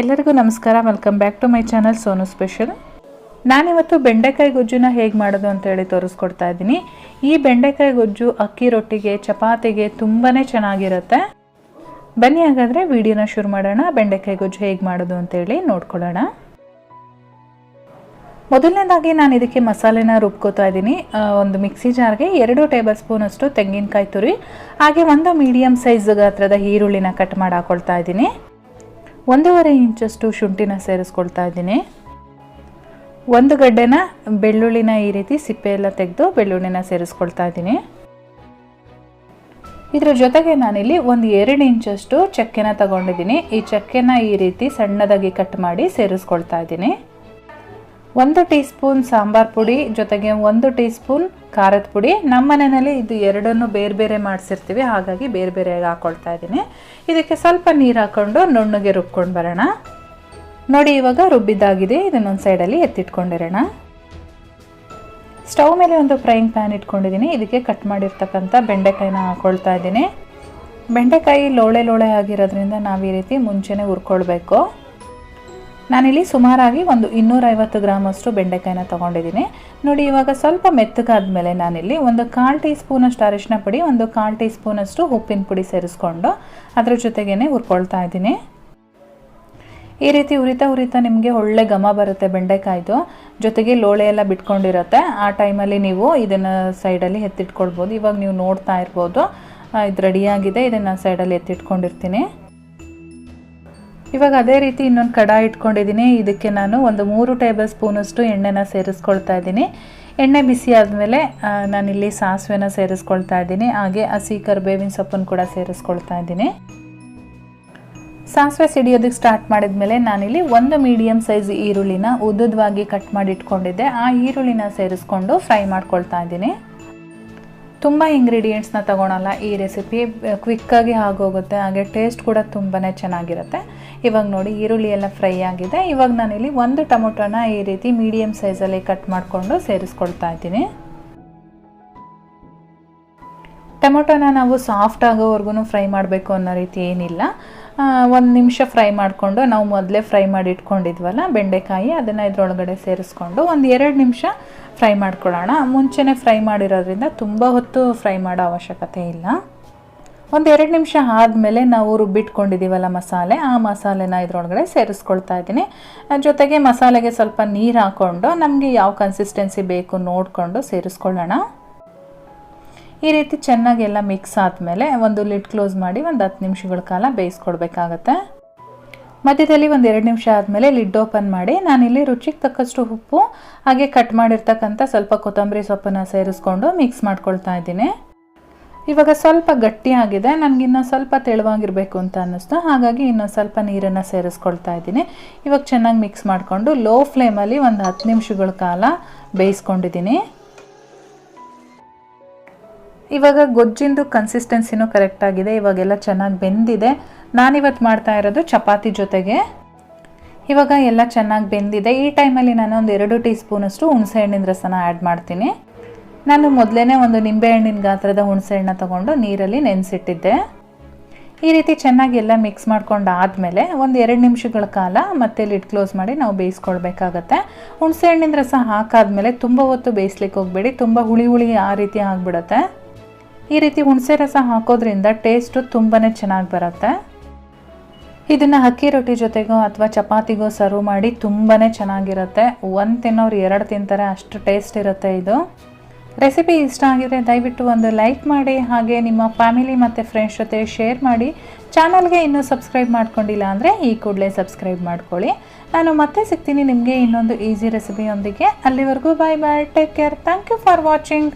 ಎಲ್ಲರಿಗೂ ನಮಸ್ಕಾರ. Welcome back to my channel Sonu special. ನಾನಿವತ್ತು ಬೆಂಡೆಕಾಯಿ ಗೊಜ್ಜುನ ಹೇಗೆ ಮಾಡೋದು ಅಂತ ಹೇಳಿ ತೋರಿಸ್ಕೊಡ್ತಾ ಇದ್ದೀನಿ. ಈ ಬೆಂಡೆಕಾಯಿ ಗೊಜ್ಜು ಅಕ್ಕಿ ರೊಟ್ಟಿಗೆ, ಚಪಾತಿಗೆ ತುಂಬಾ ಚೆನ್ನಾಗಿರುತ್ತೆ. ಬನ್ನಿ ಹಾಗಾದರೆ ವಿಡಿಯೋನ ಶುರು ಮಾಡೋಣ. ಬೆಂಡೆಕಾಯಿ ಗೊಜ್ಜು ಹೇಗೆ ಮಾಡೋದು ಅಂತೇಳಿ ನೋಡ್ಕೊಳ್ಳೋಣ. ಮೊದಲನೇದಾಗಿ ನಾನು ಇದಕ್ಕೆ ಮಸಾಲೆನ ರುಬ್ಕೋತಾ ಇದ್ದೀನಿ. ಒಂದು ಮಿಕ್ಸಿ ಜಾರ್ಗೆ 2 ಟೇಬಲ್ ಸ್ಪೂನ್ ಅಷ್ಟು ತೆಂಗಿನಕಾಯಿ ತುರಿ, ಹಾಗೆ ಒಂದು ಮೀಡಿಯಮ್ ಸೈಜ್ ಗಾತ್ರದ ಈರುಳ್ಳಿನ ಕಟ್ ಮಾಡಿ ಹಾಕೊಳ್ತಾ ಇದ್ದೀನಿ. 1.5 ಇಂಚಷ್ಟು ಶುಂಠಿನ ಸೇರಿಸ್ಕೊಳ್ತಾ ಇದ್ದೀನಿ. 1 ಗಡ್ಡೆನ ಬೆಳ್ಳುಳ್ಳಿನ ಈ ರೀತಿ ಸಿಪ್ಪೆ ಎಲ್ಲ ತೆಗೆದು ಬೆಳ್ಳುಳ್ಳಿನ ಸೇರಿಸ್ಕೊಳ್ತಾ ಇದ್ದೀನಿ. ಇದರ ಜೊತೆಗೆ ನಾನಿಲ್ಲಿ 2 ಇಂಚಷ್ಟು ಚಕ್ಕೆನ ತಗೊಂಡಿದ್ದೀನಿ. ಈ ಚಕ್ಕೆನ ಈ ರೀತಿ ಸಣ್ಣದಾಗಿ ಕಟ್ ಮಾಡಿ ಸೇರಿಸ್ಕೊಳ್ತಾ ಇದ್ದೀನಿ. 1 ಟೀ ಸ್ಪೂನ್ ಸಾಂಬಾರ್ ಪುಡಿ, ಜೊತೆಗೆ 1 ಟೀ ಸ್ಪೂನ್ ಖಾರದ ಪುಡಿ. ನಮ್ಮ ಮನೆಯಲ್ಲಿ ಇದು ಎರಡನ್ನು ಬೇರೆ ಬೇರೆ ಮಾಡಿಸಿರ್ತೀವಿ, ಹಾಗಾಗಿ ಬೇರೆ ಬೇರೆಯಾಗಿ ಹಾಕ್ಕೊಳ್ತಾ ಇದ್ದೀನಿ. ಇದಕ್ಕೆ ಸ್ವಲ್ಪ ನೀರು ಹಾಕ್ಕೊಂಡು ನುಣ್ಣಗೆ ರುಬ್ಕೊಂಡು ಬರೋಣ. ನೋಡಿ, ಇವಾಗ ರುಬ್ಬಿದ್ದಾಗಿದೆ. ಇದನ್ನೊಂದು ಸೈಡಲ್ಲಿ ಎತ್ತಿಟ್ಕೊಂಡಿರೋಣ. ಸ್ಟವ್ ಮೇಲೆ ಒಂದು ಫ್ರೈಯಿಂಗ್ ಪ್ಯಾನ್ ಇಟ್ಕೊಂಡಿದ್ದೀನಿ. ಇದಕ್ಕೆ ಕಟ್ ಮಾಡಿರ್ತಕ್ಕಂಥ ಬೆಂಡೆಕಾಯಿನ ಹಾಕ್ಕೊಳ್ತಾ ಇದ್ದೀನಿ. ಬೆಂಡೆಕಾಯಿ ಲೋಳೆ ಲೋಳೆ ಆಗಿರೋದ್ರಿಂದ ನಾವು ಈ ರೀತಿ ಮುಂಚೆನೇ ಹುರ್ಕೊಳ್ಬೇಕು. ನಾನಿಲ್ಲಿ ಸುಮಾರಾಗಿ ಒಂದು 250 ಗ್ರಾಮ್ ಅಷ್ಟು ಬೆಂಡೆಕಾಯಿನ ತೊಗೊಂಡಿದ್ದೀನಿ. ನೋಡಿ, ಇವಾಗ ಸ್ವಲ್ಪ ಮೆತ್ತಗಾದ್ಮೇಲೆ ನಾನಿಲ್ಲಿ 1/4 ಟೀ ಸ್ಪೂನ್ ಅಷ್ಟು ಅರಿಶಿನ ಪುಡಿ, 1/4 ಟೀ ಸ್ಪೂನ್ ಅಷ್ಟು ಉಪ್ಪಿನ ಪುಡಿ ಸೇರಿಸ್ಕೊಂಡು ಅದ್ರ ಜೊತೆಗೇ ಹುರ್ಕೊಳ್ತಾ ಇದ್ದೀನಿ. ಈ ರೀತಿ ಉರಿತಾ ನಿಮಗೆ ಒಳ್ಳೆ ಘಮ ಬರುತ್ತೆ ಬೆಂಡೆಕಾಯ್ದು. ಜೊತೆಗೆ ಲೋಳೆ ಎಲ್ಲ ಬಿಟ್ಕೊಂಡಿರುತ್ತೆ. ಆ ಟೈಮಲ್ಲಿ ನೀವು ಇದನ್ನು ಸೈಡಲ್ಲಿ ಎತ್ತಿಟ್ಕೊಳ್ಬೋದು. ಇವಾಗ ನೀವು ನೋಡ್ತಾ ಇರ್ಬೋದು, ಇದು ರೆಡಿಯಾಗಿದೆ. ಇದನ್ನು ಸೈಡಲ್ಲಿ ಎತ್ತಿಟ್ಕೊಂಡಿರ್ತೀನಿ. ಇವಾಗ ಅದೇ ರೀತಿ ಇನ್ನೊಂದು ಕಡಾಯಿ ಇಟ್ಕೊಂಡಿದ್ದೀನಿ. ಇದಕ್ಕೆ ನಾನು ಒಂದು 3 ಟೇಬಲ್ ಸ್ಪೂನ್ ಅಷ್ಟು ಎಣ್ಣೆನ ಸೇರಿಸ್ಕೊಳ್ತಾ ಇದ್ದೀನಿ. ಎಣ್ಣೆ ಬಿಸಿ ಆದಮೇಲೆ ನಾನಿಲ್ಲಿ ಸಾಸಿವೆನ ಸೇರಿಸ್ಕೊಳ್ತಾ ಇದ್ದೀನಿ. ಹಾಗೆ ಹಸಿ ಕರಿಬೇವಿನ ಸೊಪ್ಪನ್ನು ಕೂಡ ಸೇರಿಸ್ಕೊಳ್ತಾ ಇದ್ದೀನಿ. ಸಾಸಿವೆ ಸಿಡಿಯೋದಕ್ಕೆ ಸ್ಟಾರ್ಟ್ ಮಾಡಿದ್ಮೇಲೆ ನಾನಿಲ್ಲಿ 1 ಮೀಡಿಯಮ್ ಸೈಜ್ ಈರುಳ್ಳಿನ ಉದ್ದವಾಗಿ ಕಟ್ ಮಾಡಿ ಇಟ್ಕೊಂಡಿದ್ದೆ. ಆ ಈರುಳ್ಳಿನ ಸೇರಿಸ್ಕೊಂಡು ಫ್ರೈ ಮಾಡ್ಕೊಳ್ತಾ ಇದ್ದೀನಿ. ತುಂಬ ಇಂಗ್ರೀಡಿಯೆಂಟ್ಸ್ನ ತೊಗೊಳಲ್ಲ. ಈ ರೆಸಿಪಿ ಕ್ವಿಕ್ಕಾಗಿ ಆಗೋಗುತ್ತೆ, ಹಾಗೆ ಟೇಸ್ಟ್ ಕೂಡ ತುಂಬಾ ಚೆನ್ನಾಗಿರುತ್ತೆ. ಇವಾಗ ನೋಡಿ, ಈರುಳ್ಳಿ ಎಲ್ಲ ಫ್ರೈ ಆಗಿದೆ. ಇವಾಗ ನಾನಿಲ್ಲಿ 1 ಟೊಮೊಟೊನ ಈ ರೀತಿ ಮೀಡಿಯಮ್ ಸೈಜಲ್ಲಿ ಕಟ್ ಮಾಡಿಕೊಂಡು ಸೇರಿಸ್ಕೊಳ್ತಾ ಇದ್ದೀನಿ. ಟೊಮೊಟೊನ ನಾವು ಸಾಫ್ಟ್ ಆಗೋವರೆಗೂ ಫ್ರೈ ಮಾಡಬೇಕು ಅನ್ನೋ ರೀತಿ ಏನಿಲ್ಲ. 1 ನಿಮಿಷ ಫ್ರೈ ಮಾಡಿಕೊಂಡು ನಾವು ಮೊದಲೇ ಫ್ರೈ ಮಾಡಿ ಇಟ್ಕೊಂಡಿದ್ವಲ್ಲ ಬೆಂಡೆಕಾಯಿ, ಅದನ್ನು ಇದರೊಳಗಡೆ ಸೇರಿಸ್ಕೊಂಡು 1-2 ನಿಮಿಷ ಫ್ರೈ ಮಾಡ್ಕೊಳ್ಳೋಣ. ಮುಂಚೆನೇ ಫ್ರೈ ಮಾಡಿರೋದ್ರಿಂದ ತುಂಬ ಹೊತ್ತು ಫ್ರೈ ಮಾಡೋ ಅವಶ್ಯಕತೆ ಇಲ್ಲ. 1-2 ನಿಮಿಷ ಆದಮೇಲೆ ನಾವು ರುಬ್ಬಿಟ್ಕೊಂಡಿದ್ದೀವಲ್ಲ ಮಸಾಲೆ, ಆ ಮಸಾಲೆನ ಇದರೊಳಗಡೆ ಸೇರಿಸ್ಕೊಳ್ತಾ ಇದ್ದೀನಿ. ಜೊತೆಗೆ ಮಸಾಲೆಗೆ ಸ್ವಲ್ಪ ನೀರು ಹಾಕ್ಕೊಂಡು ನಮಗೆ ಯಾವ ಕನ್ಸಿಸ್ಟೆನ್ಸಿ ಬೇಕು ನೋಡಿಕೊಂಡು ಸೇರಿಸ್ಕೊಳ್ಳೋಣ. ಈ ರೀತಿ ಚೆನ್ನಾಗಿ ಎಲ್ಲ ಮಿಕ್ಸ್ ಆದಮೇಲೆ ಒಂದು ಲಿಡ್ ಕ್ಲೋಸ್ ಮಾಡಿ ಒಂದು 10 ನಿಮಿಷಗಳ ಕಾಲ ಬೇಯಿಸ್ಕೊಳ್ಬೇಕಾಗತ್ತೆ. ಮಧ್ಯದಲ್ಲಿ 1-2 ನಿಮಿಷ ಆದಮೇಲೆ ಲಿಡ್ ಓಪನ್ ಮಾಡಿ ನಾನಿಲ್ಲಿ ರುಚಿಗೆ ತಕ್ಕಷ್ಟು ಉಪ್ಪು, ಹಾಗೆ ಕಟ್ ಮಾಡಿರ್ತಕ್ಕಂಥ ಸ್ವಲ್ಪ ಕೊತ್ತಂಬರಿ ಸೊಪ್ಪನ್ನು ಸೇರಿಸ್ಕೊಂಡು ಮಿಕ್ಸ್ ಮಾಡ್ಕೊಳ್ತಾ ಇದ್ದೀನಿ. ಇವಾಗ ಸ್ವಲ್ಪ ಗಟ್ಟಿಯಾಗಿದೆ, ನನಗಿನ್ನೂ ಸ್ವಲ್ಪ ತೆಳುವಾಗಿರಬೇಕು ಅಂತ ಅನ್ನಿಸ್ತು, ಹಾಗಾಗಿ ಇನ್ನೂ ಸ್ವಲ್ಪ ನೀರನ್ನು ಸೇರಿಸ್ಕೊಳ್ತಾ ಇದ್ದೀನಿ. ಇವಾಗ ಚೆನ್ನಾಗಿ ಮಿಕ್ಸ್ ಮಾಡಿಕೊಂಡು ಲೋ ಫ್ಲೇಮಲ್ಲಿ ಒಂದು 10 ನಿಮಿಷಗಳ ಕಾಲ ಬೇಯಿಸ್ಕೊಂಡಿದ್ದೀನಿ. ಇವಾಗ ಗೊಜ್ಜಿಂದು ಕನ್ಸಿಸ್ಟೆನ್ಸಿನೂ ಕರೆಕ್ಟಾಗಿದೆ. ಇವಾಗೆಲ್ಲ ಚೆನ್ನಾಗಿ ಬೆಂದಿದೆ. ನಾನಿವತ್ತು ಮಾಡ್ತಾ ಇರೋದು ಚಪಾತಿ ಜೊತೆಗೆ. ಇವಾಗ ಎಲ್ಲ ಚೆನ್ನಾಗಿ ಬೆಂದಿದೆ. ಈ ಟೈಮಲ್ಲಿ ನಾನು ಒಂದು 2 ಟೀ ಸ್ಪೂನ್ ಅಷ್ಟು ಹುಣಸೆಹಣ್ಣಿನ ರಸನ ಆ್ಯಡ್ ಮಾಡ್ತೀನಿ. ನಾನು ಮೊದಲೇ ಒಂದು ನಿಂಬೆಹಣ್ಣಿನ ಗಾತ್ರದ ಹುಣಸೆಹಣ್ಣ ತೊಗೊಂಡು ನೀರಲ್ಲಿ ನೆನೆಸಿಟ್ಟಿದ್ದೆ. ಈ ರೀತಿ ಚೆನ್ನಾಗಿ ಎಲ್ಲ ಮಿಕ್ಸ್ ಮಾಡ್ಕೊಂಡು ಆದಮೇಲೆ 1-2 ನಿಮಿಷಗಳ ಕಾಲ ಮತ್ತೆ ಲಿಡ್ ಕ್ಲೋಸ್ ಮಾಡಿ ನಾವು ಬೇಯಿಸ್ಕೊಳ್ಬೇಕಾಗತ್ತೆ. ಹುಣಸೆಹಣ್ಣಿನ ರಸ ಹಾಕಾದ್ಮೇಲೆ ತುಂಬ ಹೊತ್ತು ಬೇಯಿಸ್ಲಿಕ್ಕೆ ಹೋಗಬೇಡಿ, ತುಂಬ ಹುಳಿ ಆ ರೀತಿ ಆಗಿಬಿಡುತ್ತೆ. ಈ ರೀತಿ ಹುಣಸೆ ರಸ ಹಾಕೋದ್ರಿಂದ ಟೇಸ್ಟು ತುಂಬಾ ಚೆನ್ನಾಗಿ ಬರುತ್ತೆ. ಇದನ್ನು ಅಕ್ಕಿ ರೊಟ್ಟಿ ಜೊತೆಗೋ ಅಥವಾ ಚಪಾತಿಗೋ ಸರ್ವ್ ಮಾಡಿ ತುಂಬಾ ಚೆನ್ನಾಗಿರುತ್ತೆ. 1 ತಿನ್ನೋರು 2 ತಿಂತಾರೆ, ಅಷ್ಟು ಟೇಸ್ಟ್ ಇರುತ್ತೆ ಇದು. ರೆಸಿಪಿ ಇಷ್ಟ ಆಗಿದ್ರೆ ದಯವಿಟ್ಟು ಒಂದು ಲೈಕ್ ಮಾಡಿ, ಹಾಗೆ ನಿಮ್ಮ ಫ್ಯಾಮಿಲಿ ಮತ್ತು ಫ್ರೆಂಡ್ಸ್ ಜೊತೆ ಶೇರ್ ಮಾಡಿ. ಚಾನಲ್ಗೆ ಇನ್ನೂ ಸಬ್ಸ್ಕ್ರೈಬ್ ಮಾಡ್ಕೊಂಡಿಲ್ಲ ಅಂದರೆ ಈ ಕೂಡಲೇ ಸಬ್ಸ್ಕ್ರೈಬ್ ಮಾಡ್ಕೊಳ್ಳಿ. ನಾನು ಮತ್ತೆ ಸಿಗ್ತೀನಿ ನಿಮಗೆ ಇನ್ನೊಂದು ಈಸಿ ರೆಸಿಪಿಯೊಂದಿಗೆ. ಅಲ್ಲಿವರೆಗೂ bye bye, take care, thank you for watching.